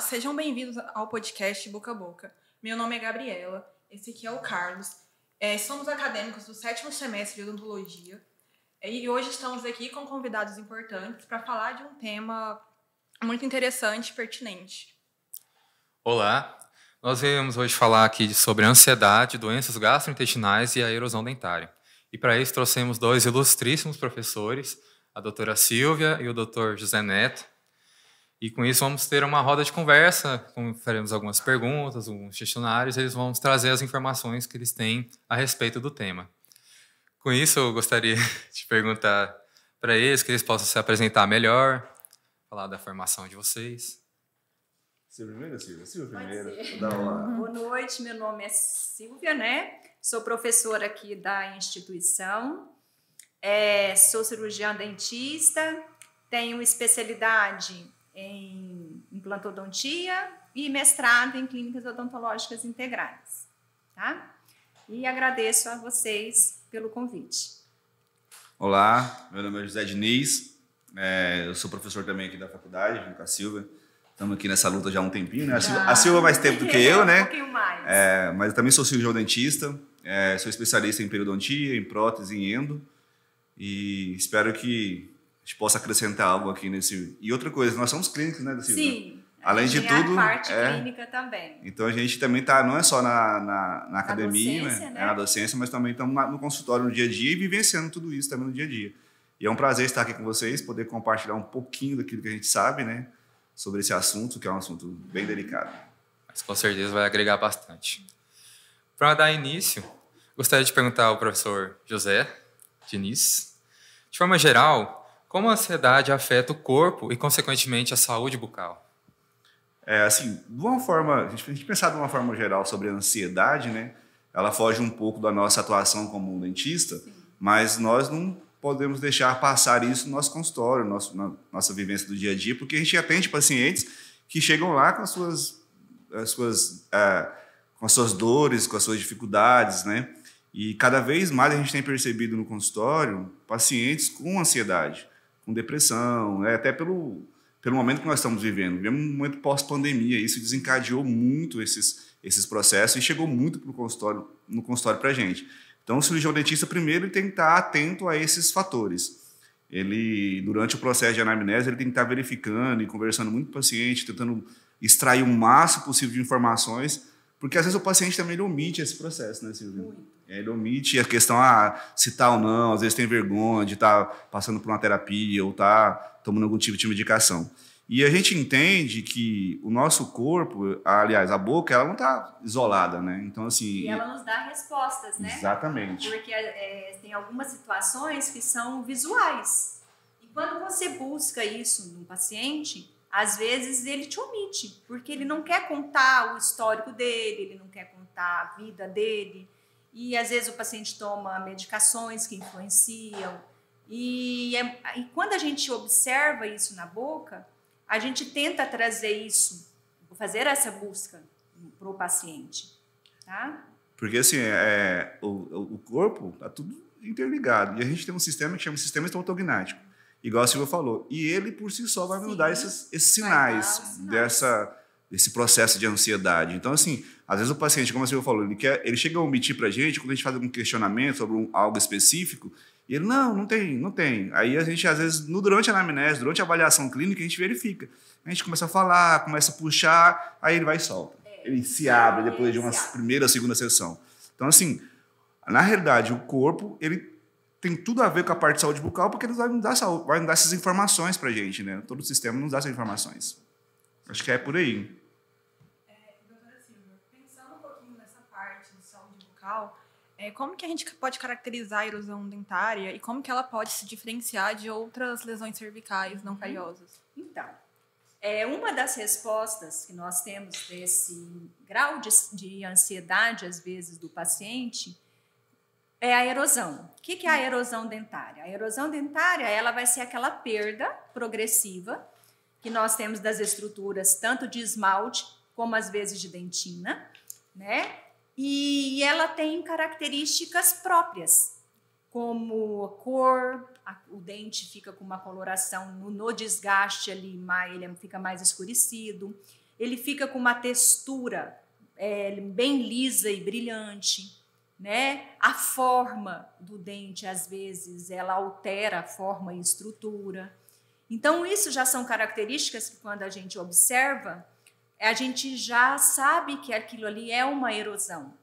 sejam bem-vindos ao podcast Boca a Boca. Meu nome é Gabriela, esse aqui é o Carlos. Somos acadêmicos do 7º semestre de odontologia e hoje estamos aqui com convidados importantes para falar de um tema muito interessante e pertinente. Olá, nós viemos hoje falar aqui sobre ansiedade, doenças gastrointestinais e a erosão dentária. E para isso trouxemos dois ilustríssimos professores, a doutora Silvia e o doutor José Neto. E com isso vamos ter uma roda de conversa, faremos algumas perguntas, alguns questionários, e eles vão trazer as informações que eles têm a respeito do tema. Com isso, eu gostaria de perguntar para eles, que eles possam se apresentar melhor, falar da formação de vocês. Silvia primeiro, Silvia? Silvia primeiro. Boa noite, meu nome é Silvia, né? Sou professora aqui da instituição, sou cirurgiã dentista, tenho especialidade em implantodontia e mestrado em clínicas odontológicas integrais, tá? E agradeço a vocês pelo convite. Olá, meu nome é José Diniz, eu sou professor também aqui da faculdade, junto com a Silvia. Estamos aqui nessa luta já há um tempinho, né? A Silvia mais tempo do que eu, né? Um pouquinho mais. Mas eu também sou cirurgião dentista, sou especialista em periodontia, em prótese, em endo, e espero que a gente possa acrescentar algo aqui nesse... E outra coisa, nós somos clínicos, né, Silvia? Sim. Além de tudo, a parte clínica também. Então a gente também está, não é só na academia, docência, né? Na docência, mas também estamos no consultório no dia a dia e vivenciando tudo isso também no dia a dia. E é um prazer estar aqui com vocês, poder compartilhar um pouquinho daquilo que a gente sabe, né, sobre esse assunto, que é um assunto bem delicado. Mas com certeza vai agregar bastante. Para dar início, gostaria de perguntar ao professor José Diniz, de forma geral, como a ansiedade afeta o corpo e, consequentemente, a saúde bucal? Assim, de uma forma, a gente pensar de uma forma geral sobre a ansiedade, né, ela foge um pouco da nossa atuação como um dentista, sim, mas nós não podemos deixar passar isso no nosso consultório, na nossa vivência do dia a dia, porque a gente atende pacientes que chegam lá com com as suas dores, com as suas dificuldades, né? E cada vez mais a gente tem percebido no consultório pacientes com ansiedade, com depressão, até pelo momento que nós estamos vivendo. Vivemos um momento pós-pandemia, isso desencadeou muito esses processos e chegou muito no consultório para a gente. Então, o cirurgião dentista, primeiro, ele tem que estar atento a esses fatores. Ele, durante o processo de anamnese, ele tem que estar verificando e conversando muito com o paciente, tentando extrair o máximo possível de informações, porque às vezes o paciente também ele omite esse processo, né, Silvia? Ele omite a questão, se tá ou não, às vezes tem vergonha de estar passando por uma terapia ou tá tomando algum tipo de medicação. E a gente entende que o nosso corpo, aliás, a boca, ela não está isolada, né? Então, assim... E ela nos dá respostas, né? Exatamente. Porque tem algumas situações que são visuais. E quando você busca isso num paciente, às vezes ele te omite, porque ele não quer contar o histórico dele, ele não quer contar a vida dele. E, às vezes, o paciente toma medicações que influenciam. E quando a gente observa isso na boca, a gente tenta trazer isso, fazer essa busca para o paciente, tá? Porque, assim, o corpo está tudo interligado. E a gente tem um sistema que chama sistema estomatognático, igual a Silvia falou. E ele, por si só, vai nos dar esses sinais desse processo de ansiedade. Então, assim, às vezes o paciente, como a Silvia falou, ele chega a omitir para a gente, quando a gente faz algum questionamento sobre algo específico, e ele, não tem. Aí a gente, às vezes, durante a anamnese, durante a avaliação clínica, a gente verifica. A gente começa a falar, começa a puxar, aí ele vai e solta. Ele se abre depois de uma primeira ou segunda sessão. Então, assim, na realidade, o corpo, ele tem tudo a ver com a parte de saúde bucal, porque ele vai nos dar essas informações para a gente, né? Todo o sistema nos dá essas informações. Acho que é por aí. Doutora Silvia, pensando um pouquinho nessa parte de saúde bucal, como que a gente pode caracterizar a erosão dentária e como que ela pode se diferenciar de outras lesões cervicais não cariosas? Então, uma das respostas que nós temos desse grau de ansiedade, às vezes, do paciente, é a erosão. O que é a erosão dentária? A erosão dentária, ela vai ser aquela perda progressiva que nós temos das estruturas, tanto de esmalte, como às vezes de dentina, né? E ela tem características próprias, como a cor, o dente fica com uma coloração no desgaste ali, ele fica mais escurecido. ele fica com uma textura bem lisa e brilhante, né? A forma do dente, às vezes, ela altera a forma e estrutura. Então, isso já são características que, quando a gente observa, a gente já sabe que aquilo ali é uma erosão.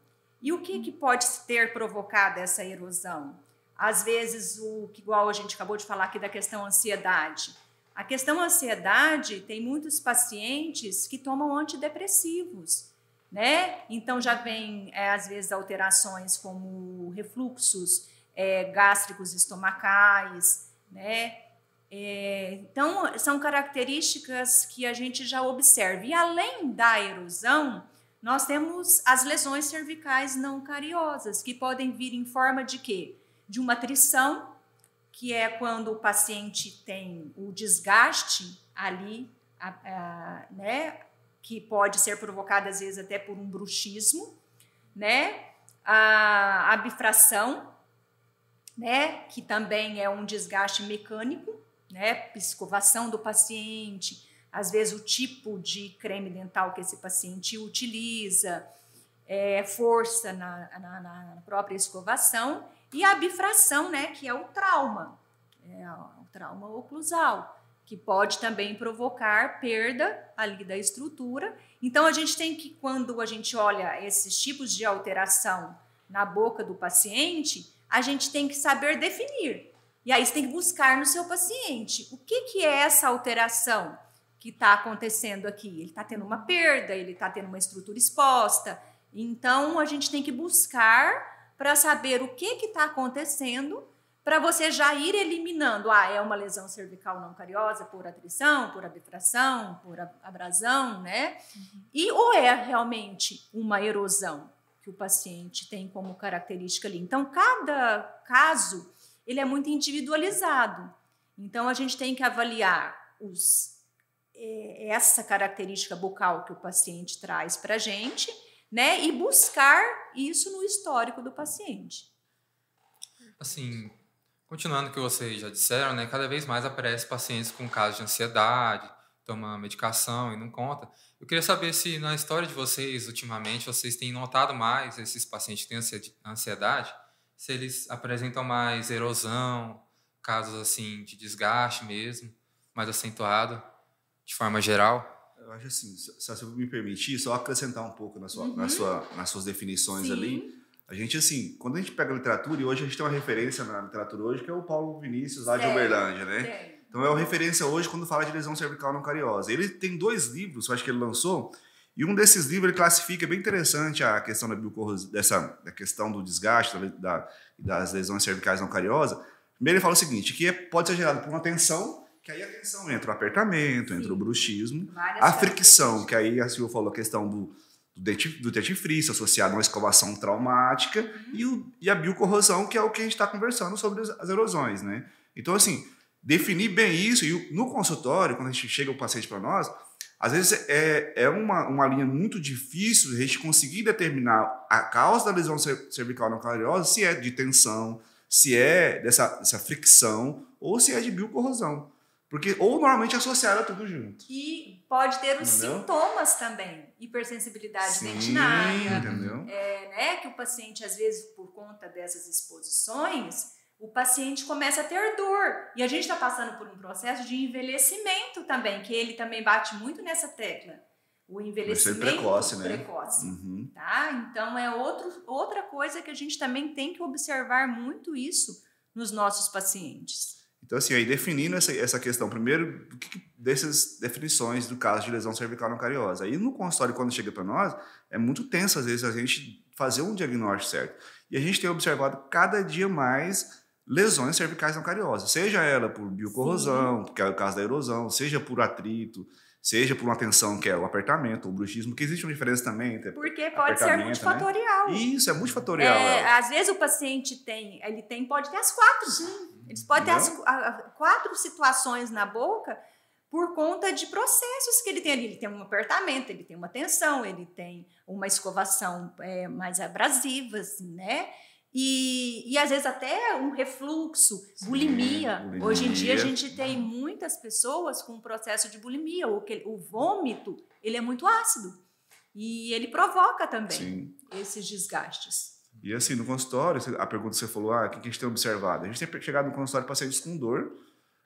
E o que pode ter provocado essa erosão? Às vezes, igual a gente acabou de falar aqui da questão ansiedade. A questão ansiedade, tem muitos pacientes que tomam antidepressivos, né? Então, já vem, às vezes, alterações como refluxos gástricos estomacais, né? Então, são características que a gente já observa. E, além da erosão, nós temos as lesões cervicais não cariosas, que podem vir em forma de quê? De uma trição, que é quando o paciente tem o desgaste ali, né, que pode ser provocado, às vezes, até por um bruxismo, né, a bifração, né, que também é um desgaste mecânico, né, escovação do paciente, às vezes o tipo de creme dental que esse paciente utiliza, força na própria escovação, e a bifração, né, que é o trauma oclusal, que pode também provocar perda ali da estrutura. Então, a gente tem que, quando a gente olha esses tipos de alteração na boca do paciente, a gente tem que saber definir. E aí, você tem que buscar no seu paciente o que é essa alteração que está acontecendo aqui. Ele está tendo uma perda, ele está tendo uma estrutura exposta. Então, a gente tem que buscar para saber o que está acontecendo, para você já ir eliminando. É uma lesão cervical não cariosa por atrição, por bifração, por abrasão, né? Ou é realmente uma erosão que o paciente tem como característica ali. Então, cada caso, ele é muito individualizado. Então, a gente tem que avaliar essa característica bucal que o paciente traz para a gente, né, e buscar isso no histórico do paciente. Assim, continuando o que vocês já disseram, né, cada vez mais aparecem pacientes com casos de ansiedade, tomam medicação e não conta. Eu queria saber se na história de vocês, ultimamente, vocês têm notado mais esses pacientes que têm ansiedade, se eles apresentam mais erosão, casos assim de desgaste mesmo, mais acentuado, de forma geral. Eu acho assim, se você me permitir, só acrescentar um pouco nas suas definições. Sim. Ali. A gente, assim, quando a gente pega a literatura, e hoje a gente tem uma referência na literatura hoje, que é o Paulo Vinícius, lá de Uberlândia, né? Então é uma referência hoje quando fala de lesão cervical não cariosa. Ele tem 2 livros, eu acho que ele lançou, e um desses livros ele classifica, é bem interessante a questão da questão do desgaste das lesões cervicais não cariosas. Primeiro ele fala o seguinte, que pode ser gerado por uma tensão, que aí a tensão entra o apertamento, entra o bruxismo, a fricção, que aí a Silvia falou a questão do dentifrício associado a uma escovação traumática, e a biocorrosão, que é o que a gente está conversando sobre as erosões, né? Então, assim, definir bem isso, e no consultório, quando a gente chega o paciente para nós, às vezes é uma linha muito difícil a gente conseguir determinar a causa da lesão cervical não cariosa, se é de tensão, se é dessa fricção, ou se é de biocorrosão. Ou normalmente associada a tudo junto. E pode ter os sintomas também. Hipersensibilidade dentinária. Entendeu? Né, que o paciente, às vezes, por conta dessas exposições, o paciente começa a ter dor. E a gente está passando por um processo de envelhecimento também, que ele também bate muito nessa tecla. O envelhecimento precoce, né? Tá? Então, é outra coisa que a gente também tem que observar muito isso nos nossos pacientes. Então, assim, aí definindo essa questão, primeiro, dessas definições do caso de lesão cervical não cariosa. Aí no consultório, quando chega para nós, é muito tenso, às vezes, a gente fazer um diagnóstico certo. E a gente tem observado cada dia mais lesões cervicais não cariosas, seja ela por biocorrosão, que é o caso da erosão, seja por atrito, seja por uma tensão, que é o apertamento, o bruxismo, que existe uma diferença também entre porque pode ser multifatorial. Né? Isso, é multifatorial. Às vezes o paciente pode ter as 4. Sim. Eles podem ter as 4 situações na boca por conta de processos que ele tem ali. Ele tem um apertamento, ele tem uma tensão, ele tem uma escovação mais abrasiva, né? E às vezes até um refluxo, bulimia. bulimia. Hoje em dia a gente tem muitas pessoas com processo de bulimia. O vômito, ele é muito ácido. E ele provoca também Sim. esses desgastes. E assim, no consultório, a pergunta que você falou, o que a gente tem observado? A gente tem chegado no consultório pacientes com dor,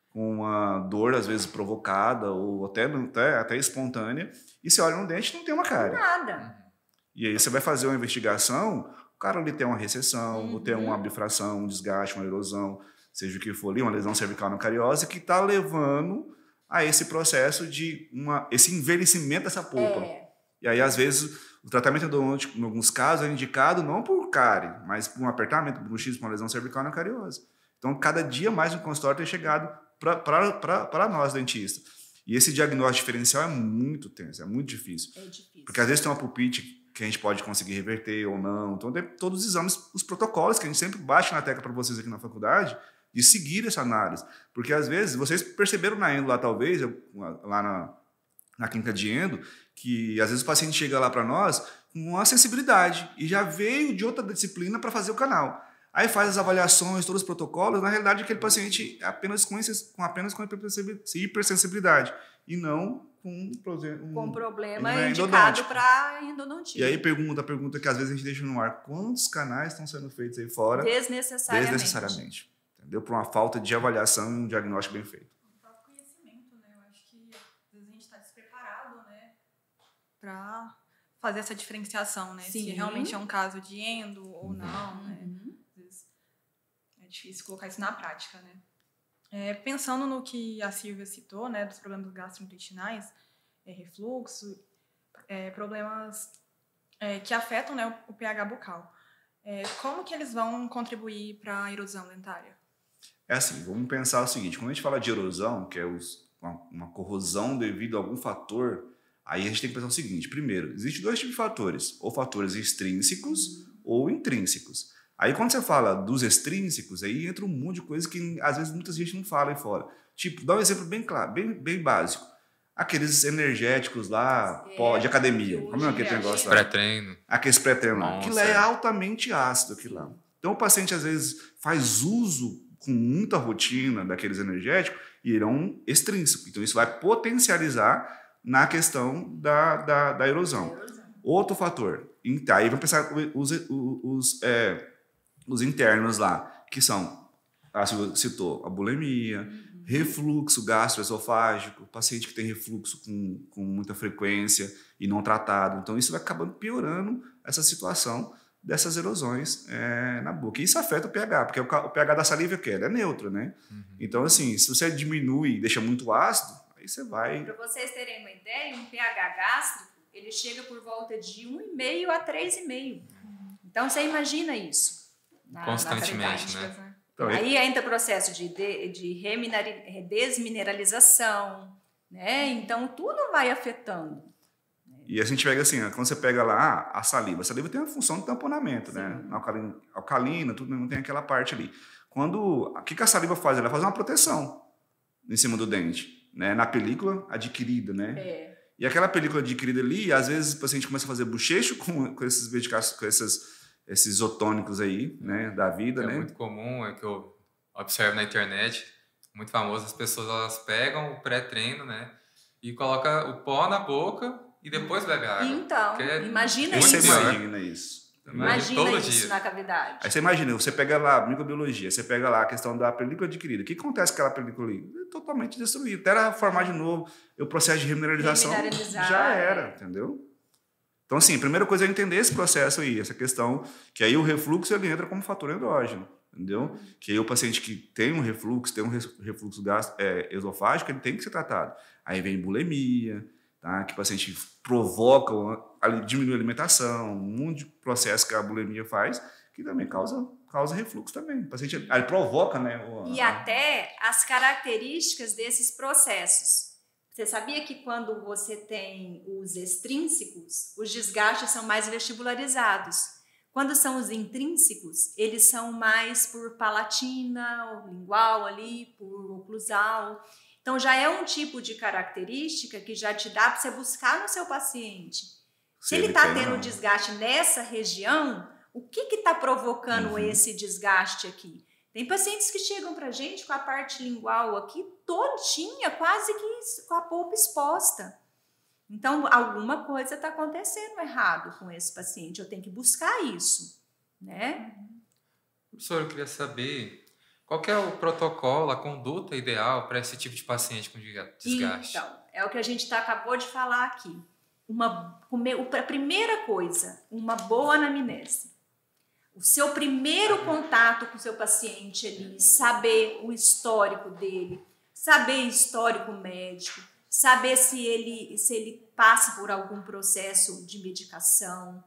com uma dor às vezes provocada ou até espontânea, e você olha no dente e não tem uma cárie. Nada. E aí você vai fazer uma investigação, o cara ali tem uma recessão, ou tem uma bifração, um desgaste, uma erosão, seja o que for ali, uma lesão cervical na cariose, que está levando a esse processo de esse envelhecimento dessa polpa. E aí, às vezes, o tratamento endodôntico, em alguns casos, é indicado não por cárie, mas por um apertamento, bruxismo, uma lesão cervical na cariose. Então, cada dia mais o consultório tem chegado para nós, dentistas. E esse diagnóstico diferencial é muito tenso, é muito difícil. É difícil. Porque, às vezes, tem uma pulpite que a gente pode conseguir reverter ou não. Então, tem todos os exames, os protocolos que a gente sempre bate na tecla para vocês aqui na faculdade, de seguir essa análise. Porque, às vezes, vocês perceberam na endo lá, talvez, lá na clínica de endo, que às vezes o paciente chega lá para nós com uma sensibilidade e já veio de outra disciplina para fazer o canal. Aí faz as avaliações, todos os protocolos, na realidade aquele paciente apenas com hipersensibilidade e não com problema endodôntico. indicado para endodontia. E aí a pergunta que às vezes a gente deixa no ar, quantos canais estão sendo feitos aí fora? Desnecessariamente. Entendeu? Por uma falta de avaliação e um diagnóstico bem feito. Para fazer essa diferenciação, né? Sim. Se realmente é um caso de endo ou não, né? Às vezes é difícil colocar isso na prática, né? Pensando no que a Silvia citou, né? Dos problemas gastrointestinais, refluxo, problemas que afetam, né, o pH bucal. Como que eles vão contribuir para a erosão dentária? É assim, vamos pensar o seguinte, quando a gente fala de erosão, que é uma corrosão devido a algum fator, aí a gente tem que pensar o seguinte, primeiro, existem dois tipos de fatores, ou fatores extrínsecos ou intrínsecos. Aí quando você fala dos extrínsecos, aí entra um monte de coisa que às vezes muita gente não fala aí fora. Tipo, dá um exemplo bem claro, bem básico. Aqueles energéticos lá, de academia. Como é aquele negócio lá? Pré-treino. Aqueles pré-treino lá. Aquilo é altamente ácido, aquilo lá. Então o paciente às vezes faz uso com muita rotina daqueles energéticos e ele é um extrínseco. Então isso vai potencializar na questão da erosão. Outro fator, aí vamos pensar os internos lá, que são, a Silvia citou, a bulimia, refluxo gastroesofágico, paciente que tem refluxo com muita frequência e não tratado. Então isso vai acabando piorando essa situação dessas erosões na boca. E isso afeta o pH, porque o pH da saliva é neutro, né? Então, assim, se você diminui e deixa muito ácido, aí você vai... Para vocês terem uma ideia, um pH gástrico, ele chega por volta de 1,5 a 3,5. Então, você imagina isso. Constantemente, né? Então, aí entra o processo de desmineralização, né? Então, tudo vai afetando. E a gente pega assim, quando você pega lá a saliva tem a função de tamponamento, né? Alcalina, tudo, não tem aquela parte ali. O que a saliva faz? Ela faz uma proteção em cima do dente, né? Na película adquirida, né? E aquela película adquirida ali, às vezes o paciente começa a fazer bochecho com esses medicações, com esses isotônicos aí, né? Da vida, né? É muito comum, é que eu observo na internet, muito famoso, as pessoas elas pegam o pré-treino, né? E colocam o pó na boca e depois bebe água. Então, imagina isso. isso. Você imagina isso. Imagina isso na cavidade. Aí você imagina, você pega lá a microbiologia, você pega lá a questão da película adquirida. O que acontece com aquela película ali? É totalmente destruída. Até ela formar de novo, o processo de remineralização já era, entendeu? Então, assim, a primeira coisa é entender esse processo aí, essa questão, que aí o refluxo ele entra como fator endógeno, entendeu? Que aí o paciente que tem um refluxo esofágico, ele tem que ser tratado. Aí vem bulimia, tá? Que o paciente provoca, diminui a alimentação, um monte de processo que a bulimia faz, que também causa refluxo também. O paciente ele provoca, né? E até as características desses processos. Você sabia que quando você tem os extrínsecos, os desgastes são mais vestibularizados? Quando são os intrínsecos, eles são mais por palatina, ou lingual ali, por oclusal. Então, já é um tipo de característica que já te dá para você buscar no seu paciente. Se ele está tendo desgaste nessa região, O que está provocando esse desgaste aqui? Tem pacientes que chegam para a gente com a parte lingual aqui todinha, quase que com a polpa exposta. Então, alguma coisa está acontecendo errado com esse paciente. Eu tenho que buscar isso, né? Professor, eu queria saber qual que é o protocolo, a conduta ideal para esse tipo de paciente com desgaste. Então, é o que a gente acabou de falar aqui. A primeira coisa, uma boa anamnese. O seu primeiro contato com o seu paciente ali, saber o histórico dele, saber histórico médico, saber se ele passa por algum processo de medicação.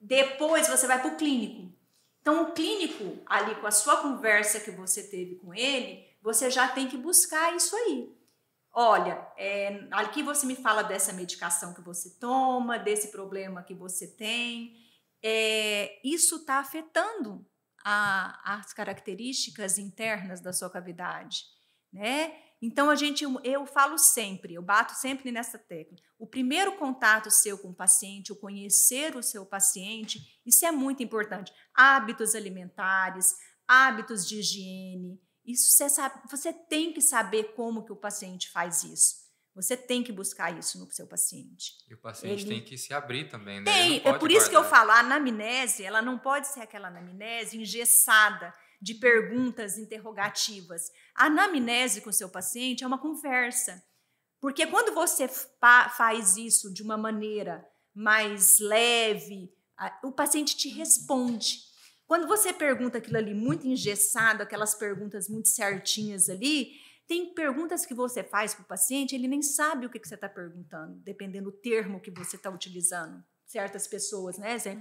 Depois você vai para o clínico. Então, o clínico, ali com a sua conversa que você teve com ele, você já tem que buscar isso aí. Olha, aqui você me fala dessa medicação que você toma, desse problema que você tem. Isso está afetando as características internas da sua cavidade, né? Então, eu falo sempre, eu bato sempre nessa tecla. O primeiro contato seu com o paciente, o conhecer o seu paciente, isso é muito importante. Hábitos alimentares, hábitos de higiene, isso você tem que saber como que o paciente faz isso. Você tem que buscar isso no seu paciente. E o paciente tem que se abrir também, né? Tem, é por isso que eu falo, a anamnese, ela não pode ser aquela anamnese engessada, de perguntas interrogativas. A anamnese com o seu paciente é uma conversa. Porque quando você faz isso de uma maneira mais leve, o paciente te responde. Quando você pergunta aquilo ali muito engessado, aquelas perguntas muito certinhas ali, tem perguntas que você faz para o paciente, ele nem sabe o que você está perguntando, dependendo do termo que você está utilizando. Certas pessoas, né, Zé?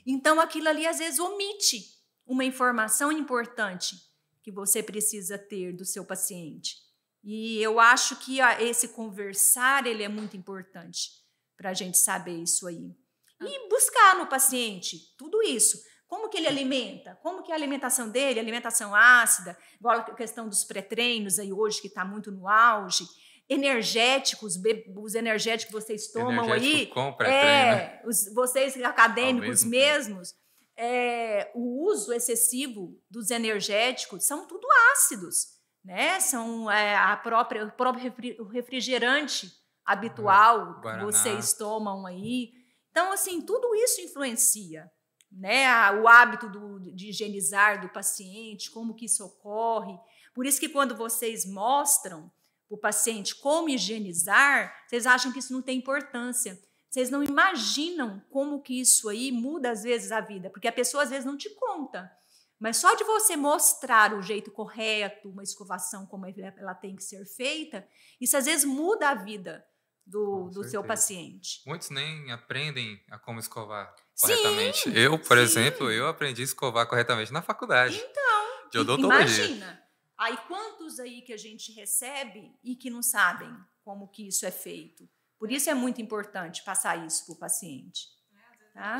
Então, aquilo ali, às vezes, omite uma informação importante que você precisa ter do seu paciente. E eu acho que esse conversar, ele é muito importante para a gente saber isso aí. E buscar no paciente tudo isso. Como que ele alimenta? Como que é a alimentação dele? Alimentação ácida, igual a questão dos pré-treinos aí hoje, que está muito no auge. Energéticos, os energéticos que vocês tomam aí. Com pré-treino. Vocês acadêmicos mesmos. O uso excessivo dos energéticos são tudo ácidos, né? São o próprio refrigerante habitual que vocês tomam aí. Então, assim, tudo isso influencia, né? O hábito de higienizar do paciente, como que isso ocorre. Por isso que quando vocês mostram para o paciente como higienizar, vocês acham que isso não tem importância. Vocês não imaginam como que isso aí muda, às vezes, a vida. Porque a pessoa, às vezes, não te conta. Mas só de você mostrar o jeito correto, uma escovação como ela tem que ser feita, isso, às vezes, muda a vida do seu paciente. Muitos nem aprendem a como escovar corretamente. Eu, por exemplo, eu aprendi a escovar corretamente na faculdade. Então, de odontologia. Imagina. Aí, quantos aí que a gente recebe e que não sabem como que isso é feito? Por isso é muito importante passar isso para o paciente. Às vezes a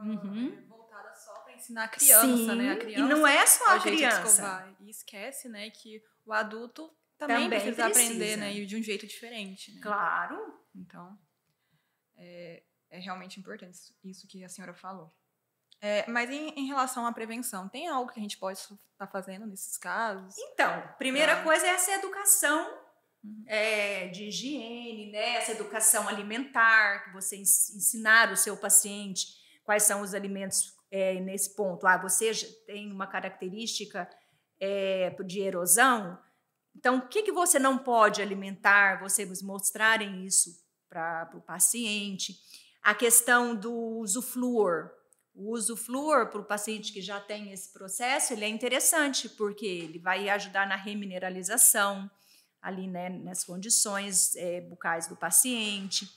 gente fica voltada só para ensinar a criança, né? A criança, e não é só a criança. E esquece, né, que o adulto também precisa aprender, né, e de um jeito diferente. Né? Claro. Então, é realmente importante isso que a senhora falou. Mas em relação à prevenção, tem algo que a gente pode estar fazendo nesses casos? Então, primeira coisa é essa educação de higiene, né? Essa educação alimentar, que você ensinar o seu paciente quais são os alimentos nesse ponto. Você tem uma característica de erosão, então o que você não pode alimentar, vocês mostrarem isso para o paciente. A questão do uso flúor. O uso flúor para o paciente que já tem esse processo, ele é interessante, porque ele vai ajudar na remineralização, ali, né, nas condições bucais do paciente.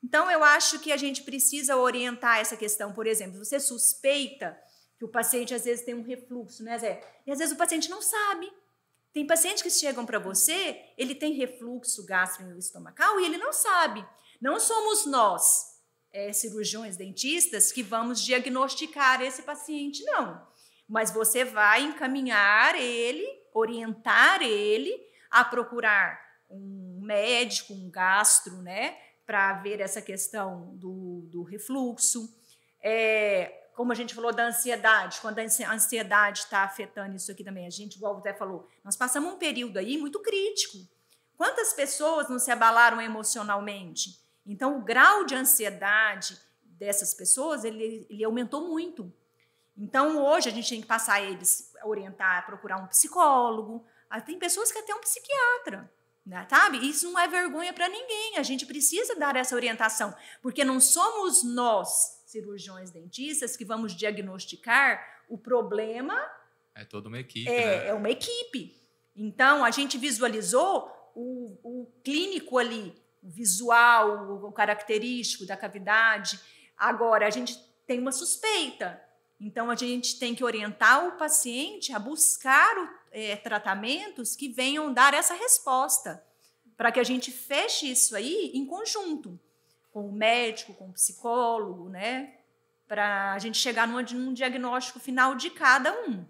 Então, eu acho que a gente precisa orientar essa questão. Por exemplo, você suspeita que o paciente, às vezes, tem um refluxo, né, Zé? E, às vezes, o paciente não sabe. Tem pacientes que chegam para você, ele tem refluxo gastroestomacal e ele não sabe. Não somos nós, cirurgiões dentistas, que vamos diagnosticar esse paciente, não. Mas você vai encaminhar ele, orientar ele a procurar um médico, um gastro, né, para ver essa questão do refluxo. Como a gente falou da ansiedade, quando a ansiedade está afetando isso aqui também, a gente, igual o Zé falou, nós passamos um período aí muito crítico. Quantas pessoas não se abalaram emocionalmente? Então, o grau de ansiedade dessas pessoas, ele aumentou muito. Então, hoje, a gente tem que passar eles, orientar, a procurar um psicólogo. Tem pessoas que até um psiquiatra, né, sabe? Isso não é vergonha para ninguém. A gente precisa dar essa orientação, porque não somos nós, cirurgiões dentistas, que vamos diagnosticar o problema. É toda uma equipe, né? É uma equipe. Então, a gente visualizou o clínico ali, o visual, o característico da cavidade. Agora, a gente tem uma suspeita. Então, a gente tem que orientar o paciente a buscar tratamentos que venham dar essa resposta, para que a gente feche isso aí em conjunto, com o médico, com o psicólogo, né? Para a gente chegar num diagnóstico final de cada um.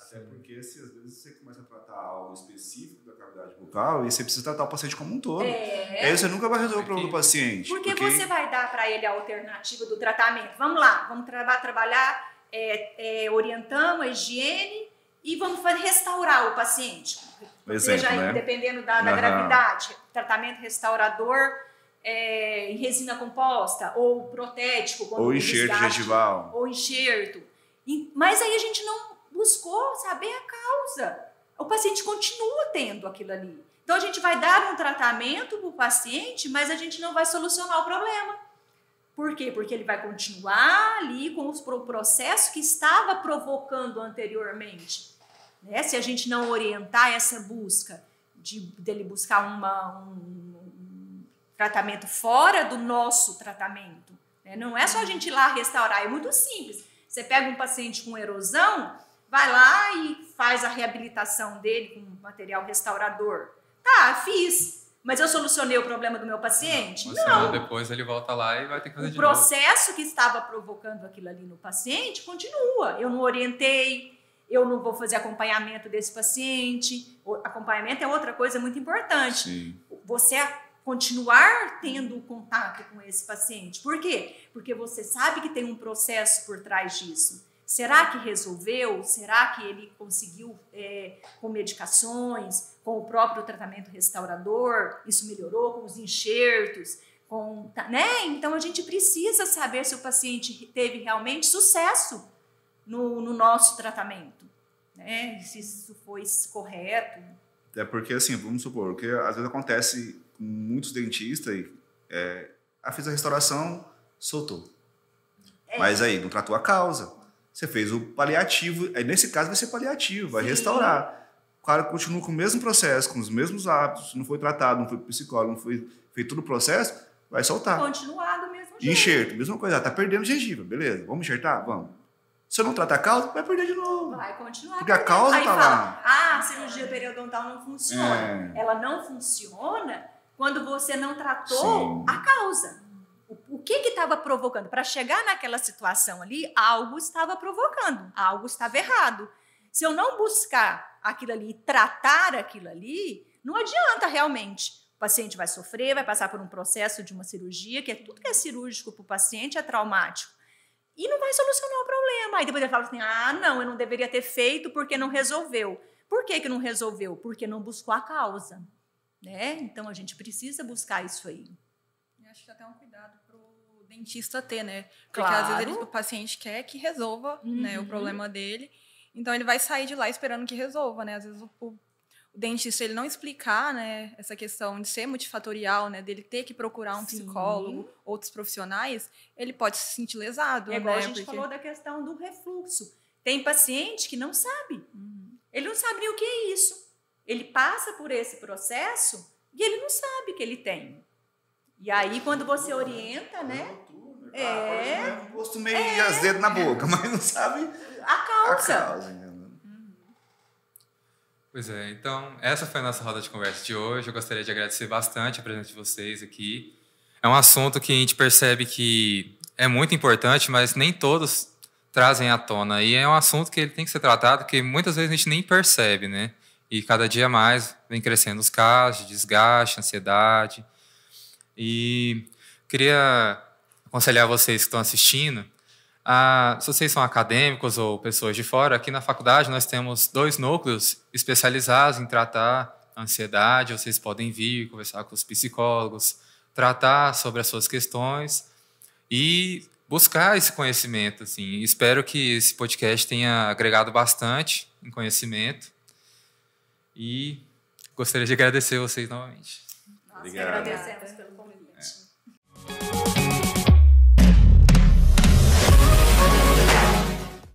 Até porque, às vezes, você começa a tratar algo específico da cavidade bucal e você precisa tratar o paciente como um todo. Aí você nunca vai resolver o problema do paciente. Porque você vai dar para ele a alternativa do tratamento. Vamos lá, vamos trabalhar, orientamos a higiene e vamos restaurar o paciente. Seja, né? Dependendo da gravidade. Tratamento restaurador em resina composta, ou protético. Ou enxerto gengival. Ou enxerto. Mas aí a gente não buscou saber a causa. O paciente continua tendo aquilo ali. Então, a gente vai dar um tratamento para o paciente, mas a gente não vai solucionar o problema. Por quê? Porque ele vai continuar ali com o processo que estava provocando anteriormente. Né? Se a gente não orientar essa busca, dele buscar um tratamento fora do nosso tratamento, né? Não é só a gente ir lá restaurar, é muito simples. Você pega um paciente com erosão, vai lá e faz a reabilitação dele com material restaurador. Tá, fiz. Mas eu solucionei o problema do meu paciente? Não. Depois ele volta lá e vai ter que fazer de novo. O processo que estava provocando aquilo ali no paciente continua. Eu não orientei, eu não vou fazer acompanhamento desse paciente. O acompanhamento é outra coisa muito importante. Sim. Você continuar tendo contato com esse paciente. Por quê? Porque você sabe que tem um processo por trás disso. Será que resolveu? Será que ele conseguiu, com medicações, com o próprio tratamento restaurador, isso melhorou, com os enxertos, né? Então, a gente precisa saber se o paciente teve realmente sucesso no nosso tratamento, né? Se isso foi correto. É porque, assim, vamos supor, que às vezes acontece com muitos dentistas, fez a restauração, soltou. Mas aí, não tratou a causa. Você fez o paliativo, aí nesse caso vai ser paliativo, vai restaurar. O cara continua com o mesmo processo, com os mesmos hábitos, não foi tratado, não foi pro psicólogo, não foi feito todo o processo, vai soltar. Continuar do mesmo jeito. Enxerto, mesma coisa, tá perdendo gengiva, beleza, vamos enxertar? Vamos. Se eu não tratar a causa, vai perder de novo. Vai continuar. Porque a causa tá lá. A cirurgia periodontal não funciona. Ela não funciona quando você não tratou a causa. O que estava provocando? Para chegar naquela situação ali, algo estava provocando, algo estava errado. Se eu não buscar aquilo ali e tratar aquilo ali, não adianta realmente. O paciente vai sofrer, vai passar por um processo de uma cirurgia, que tudo que é cirúrgico para o paciente é traumático. E não vai solucionar o problema. Aí depois ele fala assim, não, eu não deveria ter feito porque não resolveu. Por que não resolveu? Porque não buscou a causa. Né? Então, a gente precisa buscar isso aí. Acho que até um cuidado para o dentista ter, né? Porque às vezes o paciente quer que resolva né, o problema dele. Então, ele vai sair de lá esperando que resolva, né? Às vezes o dentista, ele não explicar, né, essa questão de ser multifatorial, né, dele ter que procurar um psicólogo, outros profissionais, ele pode se sentir lesado. É igual a gente falou da questão do refluxo. Tem paciente que não sabe. Ele não sabe nem o que é isso. Ele passa por esse processo e ele não sabe que ele tem. E aí, quando você orienta, né? Um gosto meio azedo na boca, mas não sabe a causa. Pois é, então, essa foi a nossa roda de conversa de hoje. Eu gostaria de agradecer bastante a presença de vocês aqui. É um assunto que a gente percebe que é muito importante, mas nem todos trazem à tona. E é um assunto que ele tem que ser tratado, que muitas vezes a gente nem percebe, né? E cada dia mais vem crescendo os casos de desgaste, ansiedade. E queria aconselhar vocês que estão assistindo Se vocês são acadêmicos ou pessoas de fora, aqui na faculdade nós temos 2 núcleos especializados em tratar a ansiedade. Vocês podem vir conversar com os psicólogos, tratar sobre as suas questões e buscar esse conhecimento. Assim. Espero que esse podcast tenha agregado bastante em conhecimento e gostaria de agradecer vocês novamente. Nós Obrigado. agradecemos pelo convite.